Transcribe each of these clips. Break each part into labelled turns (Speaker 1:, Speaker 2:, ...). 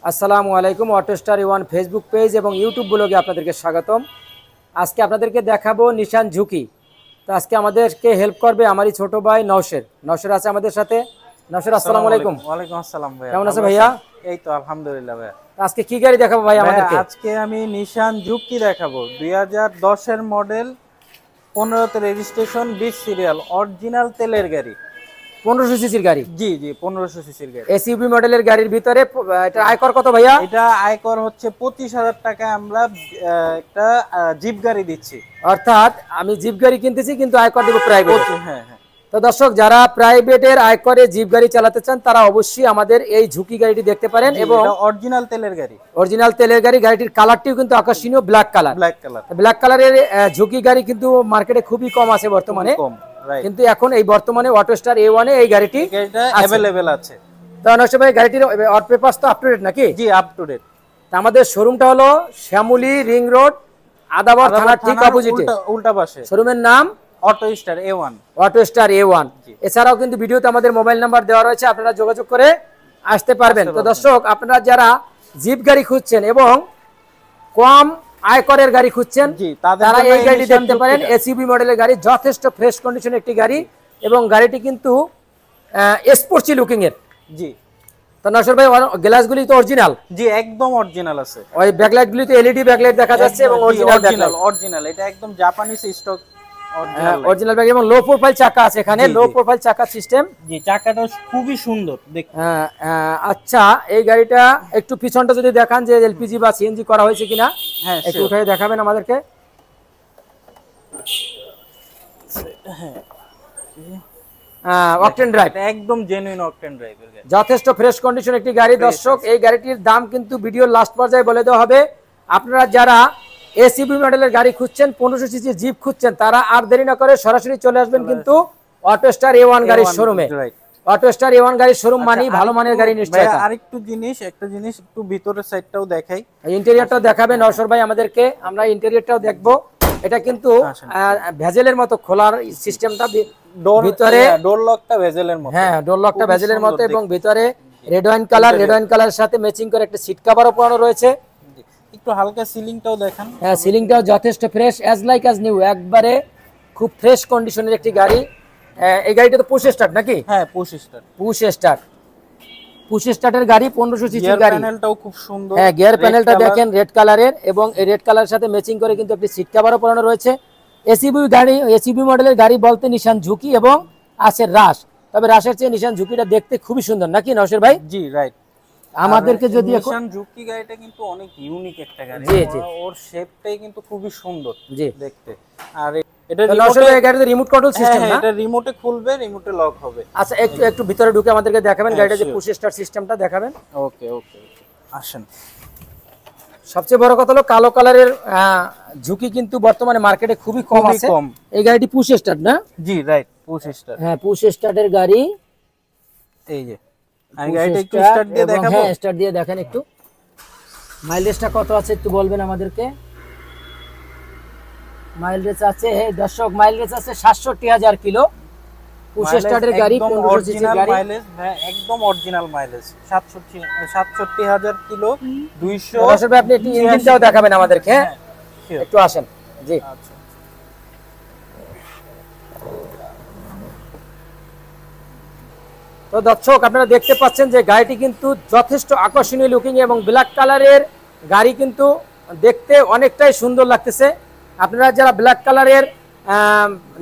Speaker 1: আসসালামু আলাইকুম। অটোস্টার one Facebook page এবং ইউটিউব ব্লগে আপনাদেরকে স্বাগতম। আজকে আপনাদেরকে দেখাবো নিশান ঝুঁকি। তো আজকে আমাদেরকে হেল্প করবে আমারই ছোট ভাই নওশের। নওশের আছে আমাদের সাথে। নওশের আসসালামু আলাইকুম।
Speaker 2: ওয়ালাইকুম আসসালাম ভাইয়া।
Speaker 1: কেমন আছেন ভাইয়া?
Speaker 2: এই তো আলহামদুলিল্লাহ ভাইয়া।
Speaker 1: আজকে কি গাড়ি দেখাবো ভাই আমাদেরকে?
Speaker 2: আজকে আমি নিশান ঝুঁকি দেখাবো 2010 এর মডেল, 15তে রেজিস্ট্রেশন, 20 সিরিয়াল, অরিজিনাল তেলের গাড়ি।
Speaker 1: 1500 সিসির গাড়ি?
Speaker 2: জি জি, 1500 সিসির গাড়ি।
Speaker 1: এসইউভি মডেলের গাড়ির ভিতরে এটা আয়কর কত ভাইয়া?
Speaker 2: এটা আয়কর হচ্ছে 25,000 টাকা। আমরা একটা জিপ গাড়ি দিচ্ছি।
Speaker 1: অর্থাৎ আমি জিপ গাড়ি কিনতেছি কিন্তু আয়কর দেব প্রাইভেট।
Speaker 2: হ্যাঁ হ্যাঁ।
Speaker 1: তো দর্শক, যারা প্রাইভেটের আয়করে জিপ গাড়ি চালাতে চান তারা অবশ্যই আমাদের এই ঝুঁকি গাড়িটি দেখতে পারেন। এবং
Speaker 2: অরিজিনাল তেলের গাড়ি।
Speaker 1: অরিজিনাল তেলের গাড়ি। গাড়িটির কালারটিও কিন্তু আকর্ষণীয়, ব্ল্যাক কালার। ব্ল্যাক কালারের ঝুঁকি গাড়ি কিন্তু মার্কেটে খুবই কম আছে বর্তমানে, কিন্তু এখন এই বর্তমানে অটোস্টার A1 এ এই গাড়িটি
Speaker 2: अवेलेबल আছে।
Speaker 1: তো নষ্ট ভাই, গাড়িটির অট পেপারস তো আপ টু ডেট নাকি?
Speaker 2: জি, আপ টু ডেট।
Speaker 1: আমাদের শোরুমটা হলো শ্যামলী রিং রোড, আদাবর থানার ঠিক অপোজিটে, উল্টা পাশে। শোরুমের নাম
Speaker 2: অটোস্টার A1।
Speaker 1: অটোস্টার A1। এছাড়াও কিন্তু ভিডিওতে আমাদের মোবাইল নাম্বার দেওয়া রয়েছে, আপনারা যোগাযোগ করে আসতে পারবেন। তো দর্শক, আপনারা যারা জিপ গাড়ি খুঁজছেন এবং কম আয়করের গাড়ি খুঁজছেন তারা এই গাড়ি দেখতে পারেন। এসইউভি মডেলের গাড়ি, যথেষ্ট ফ্রেশ কন্ডিশনের একটি গাড়ি এবং গাড়িটি কিন্তু স্পোর্টসি লুকিং এর।
Speaker 2: জি।
Speaker 1: তো নসর ভাই, গ্লাসগুলি তো অরিজিনাল?
Speaker 2: জি, একদম অরিজিনাল আছে।
Speaker 1: ওই ব্যাকলাইট গুলি তো এলইডি ব্যাকলাইট দেখা যাচ্ছে এবং
Speaker 2: অরিজিনাল। এটা একদম জাপানিজ স্টক
Speaker 1: অরিজিনাল ব্যাক এবং লো প্রোফাইল চাকা আছে এখানে, লো প্রোফাইল চাকা সিস্টেম।
Speaker 2: জি, চাকাটা খুবই সুন্দর দেখতে।
Speaker 1: আচ্ছা, এই গাড়িটা একটু পিছনটা যদি দেখান যে এলপিজি বা সিএনজি করা হয়েছে কিনা,
Speaker 2: হ্যাঁ
Speaker 1: একটু উঠে দেখাবেন আমাদেরকে। অকটেন ড্রাইভ,
Speaker 2: একদম জেনুইন অকটেন ড্রাইভের গাড়ি,
Speaker 1: যথেষ্ট ফ্রেশ কন্ডিশন একটি গাড়ি। দর্শক, এই গাড়িটির দাম কিন্তু ভিডিওর লাস্ট পর্যায়ে বলে দেওয়া হবে। আপনারা যারা এসইউভি মডেলের গাড়ি খুঁজছেন, 1500 সিসি জিপ খুঁজছেন, তারা আর দেরি না করে সরাসরি চলে আসবেন কিন্তু অটোস্টার A1 গাড়ির শোরুমে। অটোস্টার A1 গাড়ির শোরুম মানে ভালো মানের গাড়ি নিশ্চয়ই।
Speaker 2: আরেকটু একটা জিনিস একটু ভিতরের সাইডটাও দেখাই।
Speaker 1: ইন্টেরিয়রটাও দেখাবেন নওশর ভাই আমাদেরকে, আমরা ইন্টেরিয়রটাও দেখবো। এটা কিন্তু ভেজেলের মতো খোলার সিস্টেমটা, ভিতরে
Speaker 2: ডোর লকটা ভেজেলের মতো।
Speaker 1: হ্যাঁ, ডোর লকটা ভেজেলের মতো এবং ভিতরে রেড ওয়াইন কালারের সাথে ম্যাচিং করে একটা সিট কভারও পরানো রয়েছে।
Speaker 2: একটু হালকা সিলিংটাও দেখান।
Speaker 1: হ্যাঁ, সিলিংটাও যথেষ্ট fresh, as like as new, একবারে খুব ফ্রেশ কন্ডিশনের একটি গাড়ি। এই গাড়িটা তো পুশ স্টার্ট নাকি?
Speaker 2: হ্যাঁ, পুশ
Speaker 1: স্টার্টের গাড়ি, 1500 সিসির গাড়ি।
Speaker 2: প্যানেলটাও খুব সুন্দর।
Speaker 1: হ্যাঁ, গিয়ার প্যানেলটা দেখেন রেড কালারের এবং এই রেড কালারের সাথে ম্যাচিং করে কিন্তু একটি সিট কভারও পরানো রয়েছে। এসইউভি মডেলের গাড়ি বলতে নিশান ঝুঁকি এবং আছে রাশ, তবে রাশের চেয়ে নিশান ঝুঁকিটা দেখতে খুবই সুন্দর নাকি নওশের ভাই?
Speaker 2: জি, রাইট।
Speaker 1: আমাদেরকে যদি
Speaker 2: নিশান ঝুঁকি গাড়িটা কিন্তু অনেক ইউনিক একটা গাড়ি।
Speaker 1: জি,
Speaker 2: ওর শেপটাই কিন্তু খুবই সুন্দর
Speaker 1: জি
Speaker 2: দেখতে। আর এটা
Speaker 1: গাড়িতে রিমোট কন্ট্রোল সিস্টেম না?
Speaker 2: এটা রিমোটে খুলবে, রিমোটে লক হবে।
Speaker 1: আচ্ছা, একটু ভিতরে ঢুকে আমাদেরকে দেখাবেন গাড়িটা, যে পুশ স্টার্ট সিস্টেমটা দেখাবেন।
Speaker 2: ওকে, আসেন।
Speaker 1: সবচেয়ে বড় কথা হলো কালো কালারের ঝুঁকি কিন্তু বর্তমানে মার্কেটে খুবই কম আছে। এই গাড়িটি পুশ স্টার্ট না?
Speaker 2: জি, রাইট, পুশ স্টার্ট।
Speaker 1: হ্যাঁ, পুশ স্টার্টের গাড়ি।
Speaker 2: এই যে আমি গাড়িটা একটু স্টার্ট দিয়ে দেখাবো।
Speaker 1: হ্যাঁ, স্টার্ট দিয়ে দেখেন একটু। মাইলেজটা কত আছে একটু বলবেন আমাদেরকে? মাইলেজ আছে, দর্শক, মাইলেজ আছে 67,000 কিলো। পুশ স্টার্টের গাড়ি, 1500 সিসির গাড়ি।
Speaker 2: মাইলেজ একদম অরিজিনাল মাইলেজ 67,000 কিলো, 200।
Speaker 1: আপনি একটু ইঞ্জিনটাও দেখাবেন আমাদেরকে? হ্যাঁ, একটু আসেন। জি,
Speaker 2: আচ্ছা।
Speaker 1: তো দর্শক, আপনারা দেখতে পাচ্ছেন যে গাড়িটি কিন্তু যথেষ্ট আকর্ষণীয় লুকিং এবং ব্ল্যাক কালারের গাড়ি কিন্তু দেখতে অনেকটাই সুন্দর লাগতেছে। আপনারা যারা ব্ল্যাক কালারের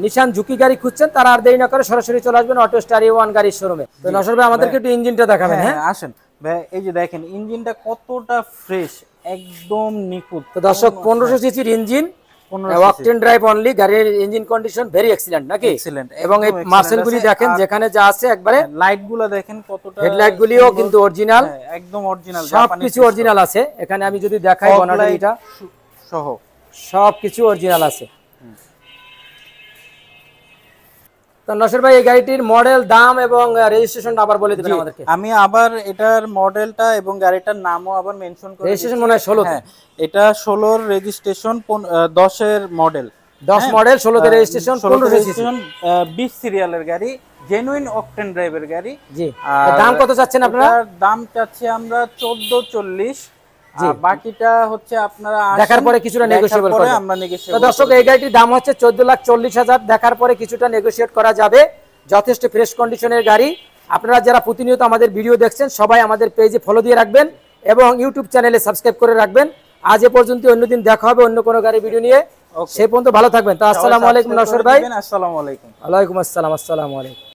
Speaker 1: নিশান ঝুঁকি গাড়ি খুঁজছেন তারা আর দেরি না করে সরাসরি চলে আসবেন অটোস্টার A1 গাড়ির শোরুমে। তো নওশর ভাই, আমাদেরকে একটু ইঞ্জিনটা দেখাবেন। হ্যাঁ,
Speaker 2: আসেন ভাই। এই যে দেখেন ইঞ্জিনটা কতটা ফ্রেশ, একদম নিখুঁত।
Speaker 1: তো দর্শক, 1500 সিসির ইঞ্জিন, অকটেন ড্রাইভ অনলি, গাড়ির ইঞ্জিন কন্ডিশন ভেরি এক্সিলেন্ট নাকি? এবং এই মার্সেলগুলি দেখেন যেখানে যা আছে, একবারে
Speaker 2: লাইটগুলো দেখেন কতটা,
Speaker 1: হেডলাইট গুলিও কিন্তু অরিজিনাল,
Speaker 2: একদম অরিজিনাল,
Speaker 1: সবকিছু অরিজিনাল আছে এখানে। আমি যদি দেখাই বনাটা
Speaker 2: সহ
Speaker 1: সবকিছু অরিজিনাল আছে। তো নওশর ভাই, এই গাড়িটির মডেল, দাম এবং রেজিস্ট্রেশনটা আবার বলে দিবেন আমাদেরকে?
Speaker 2: আমি আবার এটার মডেলটা এবং গাড়িটার নামও আবার মেনশন করে।
Speaker 1: রেজিস্ট্রেশন মনে হয় 16।
Speaker 2: এটা 16 এর রেজিস্ট্রেশন, 10 এর মডেল।
Speaker 1: 10 মডেল 16 তে রেজিস্ট্রেশন 1500 সিসি
Speaker 2: 20 সিরিয়ালের গাড়ি, জেনুইন অকটেন ড্রাইভের গাড়ি।
Speaker 1: জি, দাম কত চাচ্ছেন আপনারা?
Speaker 2: দাম চাচ্ছি আমরা 1440। বাকিটা হচ্ছে আপনারা
Speaker 1: দেখার পরে কিছুটা নেগোশিয়েবল করব,
Speaker 2: আমরা নেগোশিয়েবল।
Speaker 1: তো দর্শক এই গাড়িটির দাম হচ্ছে 14,40,000, দেখার পরে কিছুটা নেগোশিয়েট করা যাবে। যথেষ্ট ফ্রেশ কন্ডিশনের গাড়ি। আপনারা যারা প্রতিনিয়ত আমাদের ভিডিও দেখছেন সবাই আমাদের পেজে ফলো দিয়ে রাখবেন এবং ইউটিউব চ্যানেলে সাবস্ক্রাইব করে রাখবেন। আজ এ পর্যন্ত, অন্যদিন দেখা হবে অন্য কোনো গাড়ি ভিডিও নিয়ে। সেই পর্যন্ত ভালো থাকবেন। তো আসসালামু আলাইকুম নওশাদ ভাই।
Speaker 2: আসসালামু আলাইকুম।
Speaker 1: ওয়ালাইকুম আসসালাম। আসসালামু আলাইকুম।